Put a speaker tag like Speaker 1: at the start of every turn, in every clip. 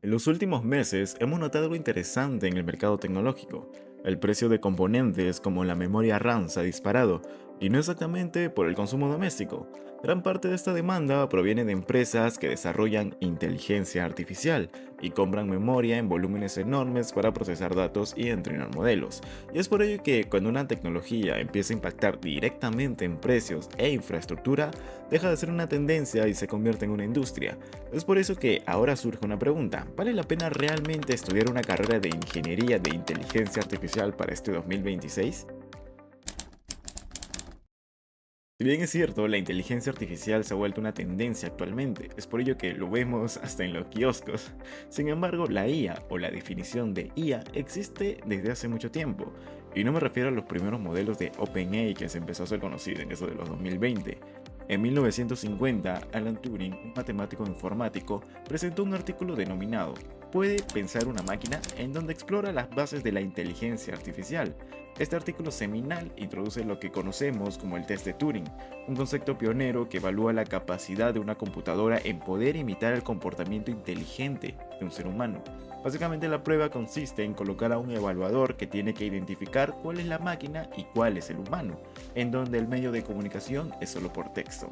Speaker 1: En los últimos meses hemos notado algo interesante en el mercado tecnológico. El precio de componentes como la memoria RAM se ha disparado, y no exactamente por el consumo doméstico. Gran parte de esta demanda proviene de empresas que desarrollan inteligencia artificial y compran memoria en volúmenes enormes para procesar datos y entrenar modelos. Y es por ello que cuando una tecnología empieza a impactar directamente en precios e infraestructura, deja de ser una tendencia y se convierte en una industria. Es por eso que ahora surge una pregunta: ¿vale la pena realmente estudiar una carrera de ingeniería de inteligencia artificial para este 2026? Si bien es cierto, la inteligencia artificial se ha vuelto una tendencia actualmente, es por ello que lo vemos hasta en los kioscos. Sin embargo, la IA o la definición de IA existe desde hace mucho tiempo, y no me refiero a los primeros modelos de OpenAI que se empezó a hacer conocido en eso de los 2020. En 1950, Alan Turing, un matemático informático, presentó un artículo denominado ¿Puede pensar una máquina?, en donde explora las bases de la inteligencia artificial. Este artículo seminal introduce lo que conocemos como el test de Turing, un concepto pionero que evalúa la capacidad de una computadora en poder imitar el comportamiento inteligente de un ser humano. Básicamente la prueba consiste en colocar a un evaluador que tiene que identificar cuál es la máquina y cuál es el humano, en donde el medio de comunicación es solo por texto.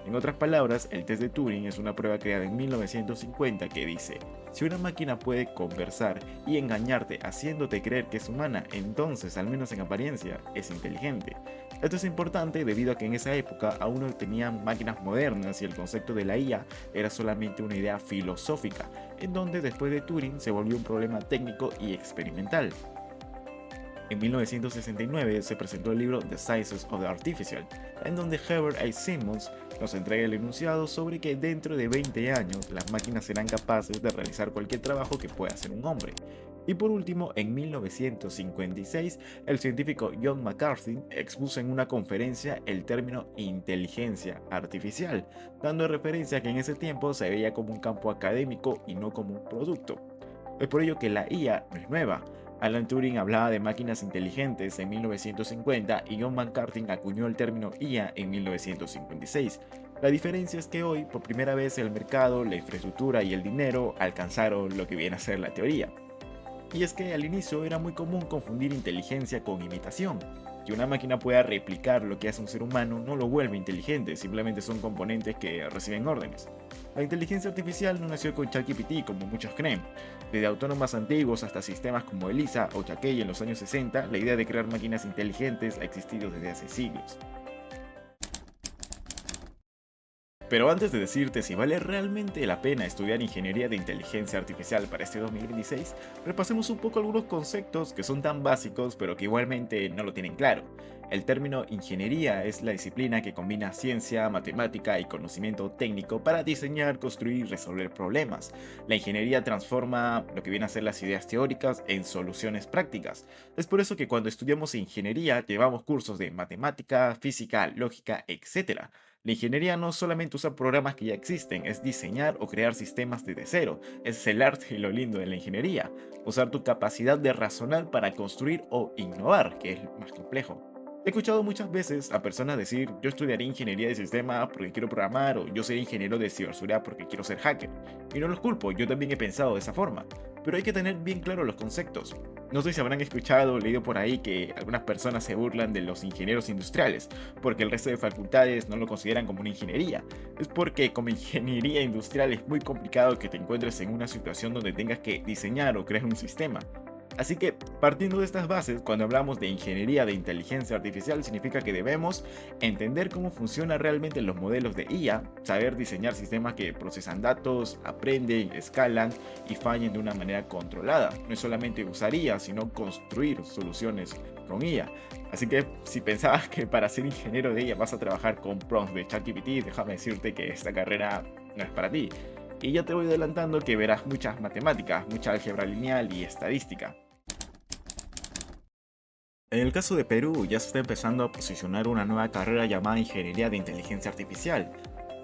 Speaker 1: En otras palabras, el test de Turing es una prueba creada en 1950 que dice: si una máquina puede conversar y engañarte haciéndote creer que es humana, entonces, al menos en apariencia, es inteligente. Esto es importante debido a que en esa época aún no tenían máquinas modernas y el concepto de la IA era solamente una idea filosófica, en donde después de Turing se volvió un problema técnico y experimental. En 1969 se presentó el libro The Sciences of the Artificial, en donde Herbert A. Simmons nos entrega el enunciado sobre que dentro de 20 años las máquinas serán capaces de realizar cualquier trabajo que pueda hacer un hombre. Y por último, en 1956, el científico John McCarthy expuso en una conferencia el término inteligencia artificial, dando referencia a que en ese tiempo se veía como un campo académico y no como un producto. Es por ello que la IA no es nueva. Alan Turing hablaba de máquinas inteligentes en 1950 y John McCarthy acuñó el término IA en 1956. La diferencia es que hoy, por primera vez, el mercado, la infraestructura y el dinero alcanzaron lo que viene a ser la teoría. Y es que al inicio era muy común confundir inteligencia con imitación. Que una máquina pueda replicar lo que hace un ser humano no lo vuelve inteligente, simplemente son componentes que reciben órdenes. La inteligencia artificial no nació con ChatGPT como muchos creen. Desde autónomas antiguos hasta sistemas como ELIZA o Chaquey en los años 60, la idea de crear máquinas inteligentes ha existido desde hace siglos. Pero antes de decirte si vale realmente la pena estudiar ingeniería de inteligencia artificial para este 2026, repasemos un poco algunos conceptos que son tan básicos pero que igualmente no lo tienen claro. El término ingeniería es la disciplina que combina ciencia, matemática y conocimiento técnico para diseñar, construir y resolver problemas. La ingeniería transforma lo que viene a ser las ideas teóricas en soluciones prácticas. Es por eso que cuando estudiamos ingeniería llevamos cursos de matemática, física, lógica, etc. La ingeniería no solamente usa programas que ya existen, es diseñar o crear sistemas desde cero. Es el arte y lo lindo de la ingeniería. Usar tu capacidad de razonar para construir o innovar, que es lo más complejo. He escuchado muchas veces a personas decir: yo estudiaré ingeniería de sistemas porque quiero programar, o yo seré ingeniero de ciberseguridad porque quiero ser hacker. Y no los culpo, yo también he pensado de esa forma. Pero hay que tener bien claros los conceptos. No sé si habrán escuchado o leído por ahí que algunas personas se burlan de los ingenieros industriales, porque el resto de facultades no lo consideran como una ingeniería. Es porque como ingeniería industrial es muy complicado que te encuentres en una situación donde tengas que diseñar o crear un sistema. Así que, partiendo de estas bases, cuando hablamos de ingeniería de inteligencia artificial, significa que debemos entender cómo funcionan realmente los modelos de IA, saber diseñar sistemas que procesan datos, aprenden, escalan y fallen de una manera controlada. No es solamente usar IA, sino construir soluciones con IA. Así que si pensabas que para ser ingeniero de IA vas a trabajar con prompts de ChatGPT, déjame decirte que esta carrera no es para ti. Y ya te voy adelantando que verás muchas matemáticas, mucha álgebra lineal y estadística. En el caso de Perú, ya se está empezando a posicionar una nueva carrera llamada Ingeniería de Inteligencia Artificial.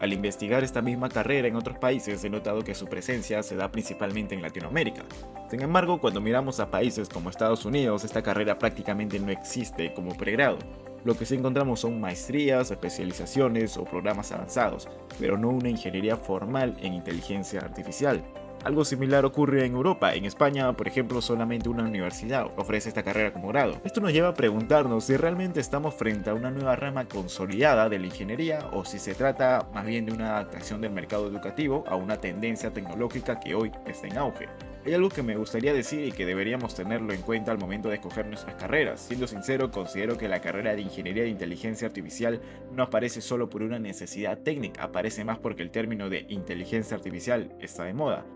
Speaker 1: Al investigar esta misma carrera en otros países, he notado que su presencia se da principalmente en Latinoamérica. Sin embargo, cuando miramos a países como Estados Unidos, esta carrera prácticamente no existe como pregrado. Lo que sí encontramos son maestrías, especializaciones o programas avanzados, pero no una ingeniería formal en inteligencia artificial. Algo similar ocurre en Europa. En España, por ejemplo, solamente una universidad ofrece esta carrera como grado. Esto nos lleva a preguntarnos si realmente estamos frente a una nueva rama consolidada de la ingeniería o si se trata más bien de una adaptación del mercado educativo a una tendencia tecnológica que hoy está en auge. Hay algo que me gustaría decir y que deberíamos tenerlo en cuenta al momento de escoger nuestras carreras. Siendo sincero, considero que la carrera de Ingeniería de Inteligencia Artificial no aparece solo por una necesidad técnica, aparece más porque el término de inteligencia artificial está de moda.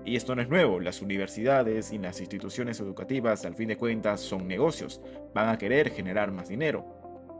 Speaker 1: Y esto no es nuevo, las universidades y las instituciones educativas al fin de cuentas son negocios, van a querer generar más dinero.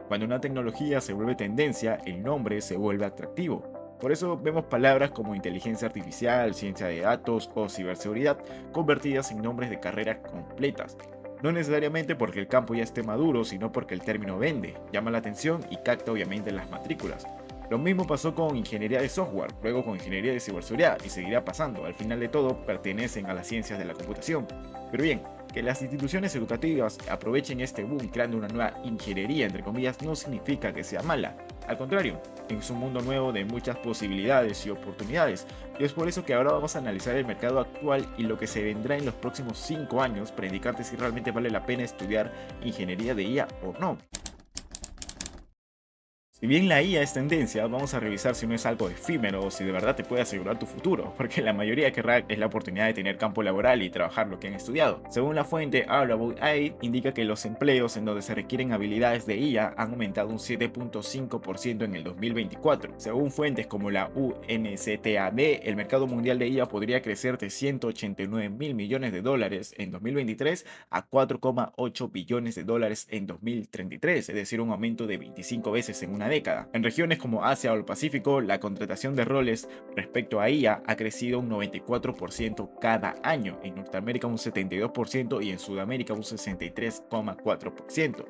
Speaker 1: Cuando una tecnología se vuelve tendencia, el nombre se vuelve atractivo. Por eso vemos palabras como inteligencia artificial, ciencia de datos o ciberseguridad convertidas en nombres de carreras completas. No necesariamente porque el campo ya esté maduro, sino porque el término vende, llama la atención y capta obviamente las matrículas. Lo mismo pasó con ingeniería de software, luego con ingeniería de ciberseguridad y seguirá pasando. Al final de todo, pertenecen a las ciencias de la computación. Pero bien, que las instituciones educativas aprovechen este boom creando una nueva ingeniería, entre comillas, no significa que sea mala. Al contrario, es un mundo nuevo de muchas posibilidades y oportunidades. Y es por eso que ahora vamos a analizar el mercado actual y lo que se vendrá en los próximos 5 años para indicarte si realmente vale la pena estudiar ingeniería de IA o no. Si bien la IA es tendencia, vamos a revisar si no es algo efímero o si de verdad te puede asegurar tu futuro, porque la mayoría querrá es la oportunidad de tener campo laboral y trabajar lo que han estudiado. Según la fuente Arable AI, indica que los empleos en donde se requieren habilidades de IA han aumentado un 7.5% en el 2024. Según fuentes como la UNCTAD, el mercado mundial de IA podría crecer de 189 mil millones de dólares en 2023 a 4,8 billones de dólares en 2033, es decir, un aumento de 25 veces en una década. En regiones como Asia o el Pacífico, la contratación de roles respecto a IA ha crecido un 94% cada año, en Norteamérica un 72% y en Sudamérica un 63,4%.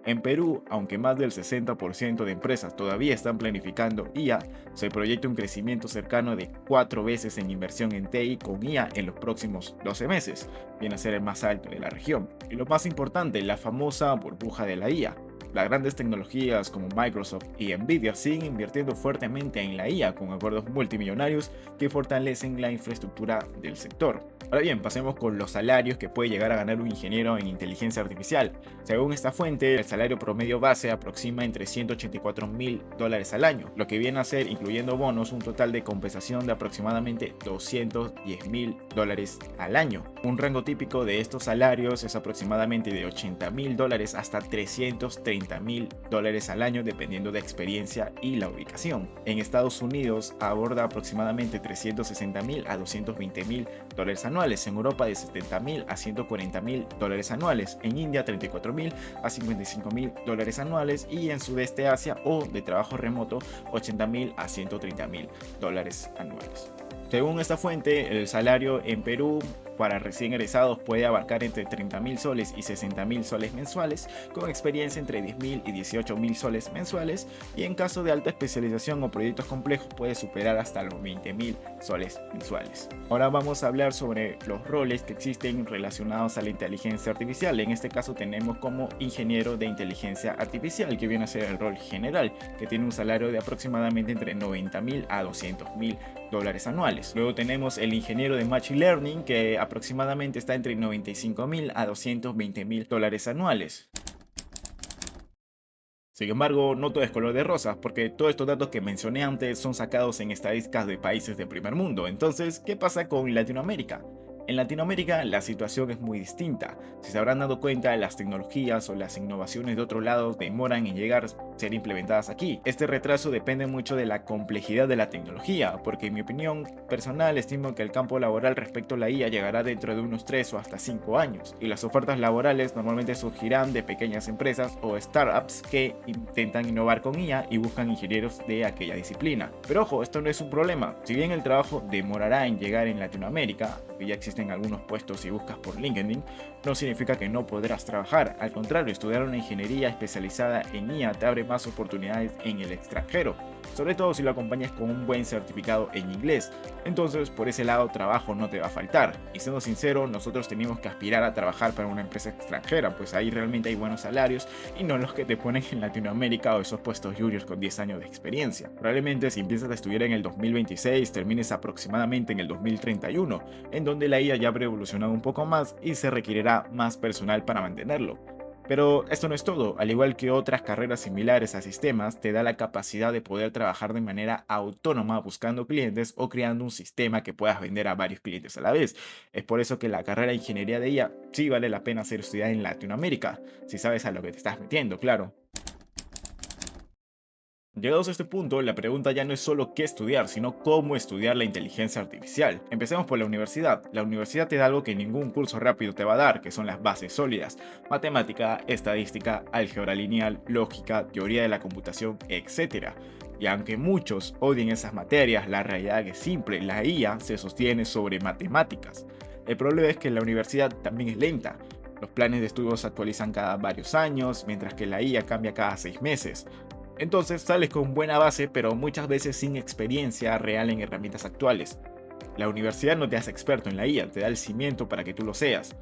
Speaker 1: En Perú, aunque más del 60% de empresas todavía están planificando IA, se proyecta un crecimiento cercano de 4 veces en inversión en TI con IA en los próximos 12 meses, viene a ser el más alto de la región. Y lo más importante, la famosa burbuja de la IA. Las grandes tecnologías como Microsoft y Nvidia siguen invirtiendo fuertemente en la IA con acuerdos multimillonarios que fortalecen la infraestructura del sector. Ahora bien, pasemos con los salarios que puede llegar a ganar un ingeniero en inteligencia artificial. Según esta fuente, el salario promedio base aproxima entre 184 mil dólares al año, lo que viene a ser, incluyendo bonos, un total de compensación de aproximadamente 210 mil dólares al año. Un rango típico de estos salarios es aproximadamente de 80 mil dólares hasta 330 mil dólares al año dependiendo de experiencia y la ubicación. En Estados Unidos aborda aproximadamente 360 mil a 220 mil dólares anuales, en Europa de 70 mil a 140 mil dólares anuales, en India 34 mil a 55 mil dólares anuales y en Sudeste Asia o de trabajo remoto 80 mil a 130 mil dólares anuales. Según esta fuente, el salario en Perú para recién egresados puede abarcar entre 30 mil soles y 60 mil soles mensuales, con experiencia entre 10 mil y 18 mil soles mensuales, y en caso de alta especialización o proyectos complejos puede superar hasta los 20 mil soles mensuales. Ahora vamos a hablar sobre los roles que existen relacionados a la inteligencia artificial. En este caso tenemos como ingeniero de inteligencia artificial, que viene a ser el rol general, que tiene un salario de aproximadamente entre 90 mil a 200 mil dólares anuales. Luego tenemos el ingeniero de Machine Learning, que aproximadamente está entre 95 mil a 220 mil dólares anuales. Sin embargo, no todo es color de rosas, porque todos estos datos que mencioné antes son sacados en estadísticas de países del primer mundo. Entonces, ¿qué pasa con Latinoamérica? En Latinoamérica la situación es muy distinta. Si se habrán dado cuenta, las tecnologías o las innovaciones de otro lado demoran en llegar a ser implementadas aquí. Este retraso depende mucho de la complejidad de la tecnología, porque en mi opinión personal estimo que el campo laboral respecto a la IA llegará dentro de unos 3 o hasta 5 años, y las ofertas laborales normalmente surgirán de pequeñas empresas o startups que intentan innovar con IA y buscan ingenieros de aquella disciplina. Pero ojo, esto no es un problema. Si bien el trabajo demorará en llegar en Latinoamérica, que ya existen algunos puestos si buscas por LinkedIn, no significa que no podrás trabajar. Al contrario, estudiar una ingeniería especializada en IA te abre abre más oportunidades en el extranjero, sobre todo si lo acompañas con un buen certificado en inglés. Entonces, por ese lado, trabajo no te va a faltar. Y siendo sincero, nosotros tenemos que aspirar a trabajar para una empresa extranjera, pues ahí realmente hay buenos salarios y no los que te ponen en Latinoamérica o esos puestos juniors con 10 años de experiencia. Probablemente si empiezas a estudiar en el 2026, termines aproximadamente en el 2031, en donde la IA ya habrá evolucionado un poco más y se requerirá más personal para mantenerlo. Pero esto no es todo, al igual que otras carreras similares a sistemas, te da la capacidad de poder trabajar de manera autónoma buscando clientes o creando un sistema que puedas vender a varios clientes a la vez. Es por eso que la carrera de ingeniería de IA sí vale la pena ser estudiada en Latinoamérica, si sabes a lo que te estás metiendo, claro. Llegados a este punto, la pregunta ya no es solo qué estudiar, sino cómo estudiar la inteligencia artificial. Empecemos por la universidad. La universidad te da algo que ningún curso rápido te va a dar, que son las bases sólidas: matemática, estadística, álgebra lineal, lógica, teoría de la computación, etc. Y aunque muchos odien esas materias, la realidad es simple: la IA se sostiene sobre matemáticas. El problema es que la universidad también es lenta. Los planes de estudios se actualizan cada varios años, mientras que la IA cambia cada 6 meses. Entonces sales con buena base, pero muchas veces sin experiencia real en herramientas actuales. La universidad no te hace experto en la IA, te da el cimiento para que tú lo seas.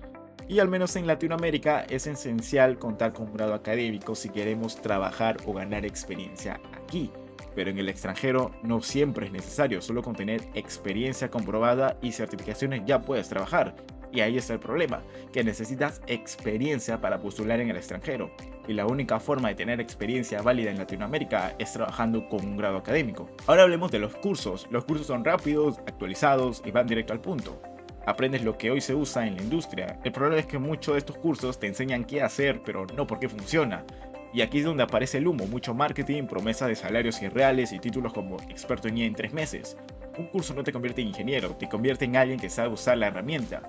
Speaker 1: Y al menos en Latinoamérica es esencial contar con un grado académico si queremos trabajar o ganar experiencia aquí. Pero en el extranjero no siempre es necesario, solo con tener experiencia comprobada y certificaciones ya puedes trabajar. Y ahí está el problema, que necesitas experiencia para postular en el extranjero. Y la única forma de tener experiencia válida en Latinoamérica es trabajando con un grado académico. Ahora hablemos de los cursos. Los cursos son rápidos, actualizados y van directo al punto. Aprendes lo que hoy se usa en la industria. El problema es que muchos de estos cursos te enseñan qué hacer, pero no por qué funciona. Y aquí es donde aparece el humo: mucho marketing, promesas de salarios irreales y títulos como experto en IA en 3 meses. Un curso no te convierte en ingeniero, te convierte en alguien que sabe usar la herramienta.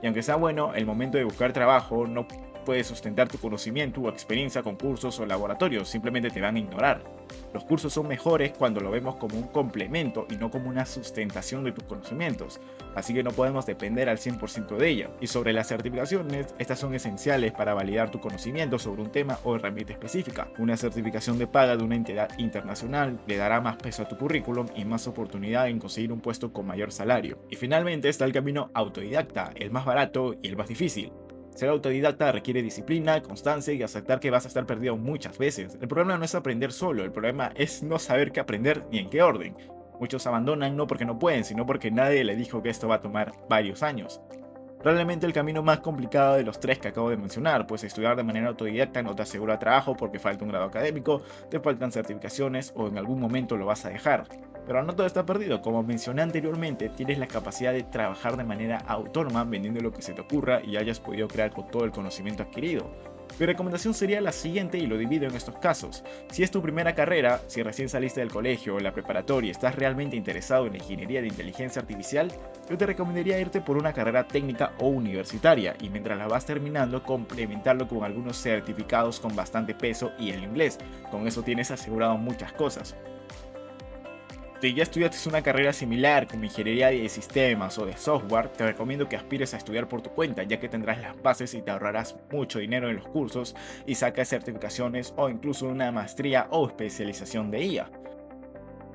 Speaker 1: Y aunque sea bueno, el momento de buscar trabajo no puedes sustentar tu conocimiento o experiencia con cursos o laboratorios, simplemente te van a ignorar. Los cursos son mejores cuando lo vemos como un complemento y no como una sustentación de tus conocimientos, así que no podemos depender al 100% de ella. Y sobre las certificaciones, estas son esenciales para validar tu conocimiento sobre un tema o herramienta específica. Una certificación de paga de una entidad internacional le dará más peso a tu currículum y más oportunidad en conseguir un puesto con mayor salario. Y finalmente está el camino autodidacta, el más barato y el más difícil. Ser autodidacta requiere disciplina, constancia y aceptar que vas a estar perdido muchas veces. El problema no es aprender solo, el problema es no saber qué aprender ni en qué orden. Muchos abandonan no porque no pueden, sino porque nadie le dijo que esto va a tomar varios años. Probablemente el camino más complicado de los tres que acabo de mencionar, pues estudiar de manera autodidacta no te asegura trabajo porque falta un grado académico, te faltan certificaciones o en algún momento lo vas a dejar. Pero no todo está perdido. Como mencioné anteriormente, tienes la capacidad de trabajar de manera autónoma vendiendo lo que se te ocurra y hayas podido crear con todo el conocimiento adquirido. Mi recomendación sería la siguiente y lo divido en estos casos. Si es tu primera carrera, si recién saliste del colegio o la preparatoria y estás realmente interesado en la ingeniería de inteligencia artificial, yo te recomendaría irte por una carrera técnica o universitaria y mientras la vas terminando complementarlo con algunos certificados con bastante peso y el inglés. Con eso tienes asegurado muchas cosas. Si ya estudiaste una carrera similar como ingeniería de sistemas o de software, te recomiendo que aspires a estudiar por tu cuenta, ya que tendrás las bases y te ahorrarás mucho dinero en los cursos y sacas certificaciones o incluso una maestría o especialización de IA.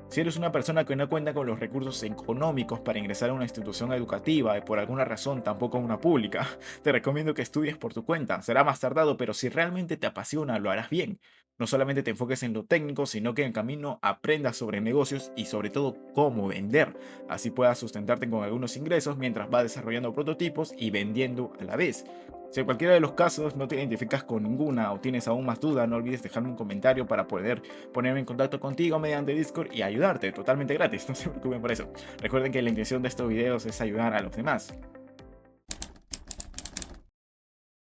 Speaker 1: Si eres una persona que no cuenta con los recursos económicos para ingresar a una institución educativa y por alguna razón tampoco a una pública, te recomiendo que estudies por tu cuenta. Será más tardado, pero si realmente te apasiona, lo harás bien. No solamente te enfoques en lo técnico, sino que en el camino aprendas sobre negocios y sobre todo cómo vender. Así puedas sustentarte con algunos ingresos mientras vas desarrollando prototipos y vendiendo a la vez. Si en cualquiera de los casos no te identificas con ninguna o tienes aún más dudas, no olvides dejarme un comentario para poder ponerme en contacto contigo mediante Discord y ayudarte totalmente gratis, no se preocupen por eso. Recuerden que la intención de estos videos es ayudar a los demás.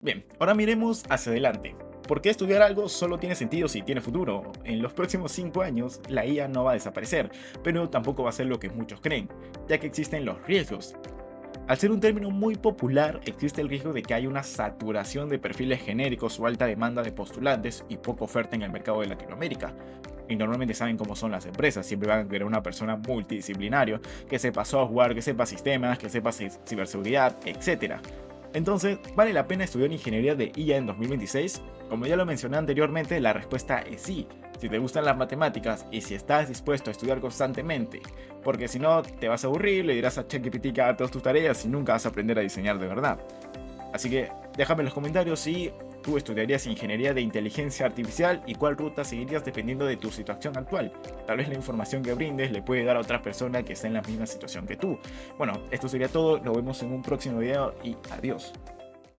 Speaker 1: Bien, ahora miremos hacia adelante. ¿Por qué estudiar algo solo tiene sentido si tiene futuro? En los próximos 5 años la IA no va a desaparecer, pero tampoco va a ser lo que muchos creen, ya que existen los riesgos. Al ser un término muy popular, existe el riesgo de que haya una saturación de perfiles genéricos o alta demanda de postulantes y poca oferta en el mercado de Latinoamérica. Y normalmente saben cómo son las empresas, siempre van a querer una persona multidisciplinaria, que sepa software, que sepa sistemas, que sepa ciberseguridad, etc. Entonces, ¿vale la pena estudiar ingeniería de IA en 2026? Como ya lo mencioné anteriormente, la respuesta es sí. si te gustan las matemáticas y si estás dispuesto a estudiar constantemente, porque si no te vas a aburrir, le dirás a ChatGPT que haga todas tus tareas y nunca vas a aprender a diseñar de verdad. Así que déjame en los comentarios si tú estudiarías ingeniería de inteligencia artificial y cuál ruta seguirías dependiendo de tu situación actual. Tal vez la información que brindes le puede dar a otra persona que está en la misma situación que tú. Bueno, esto sería todo, nos vemos en un próximo video y adiós.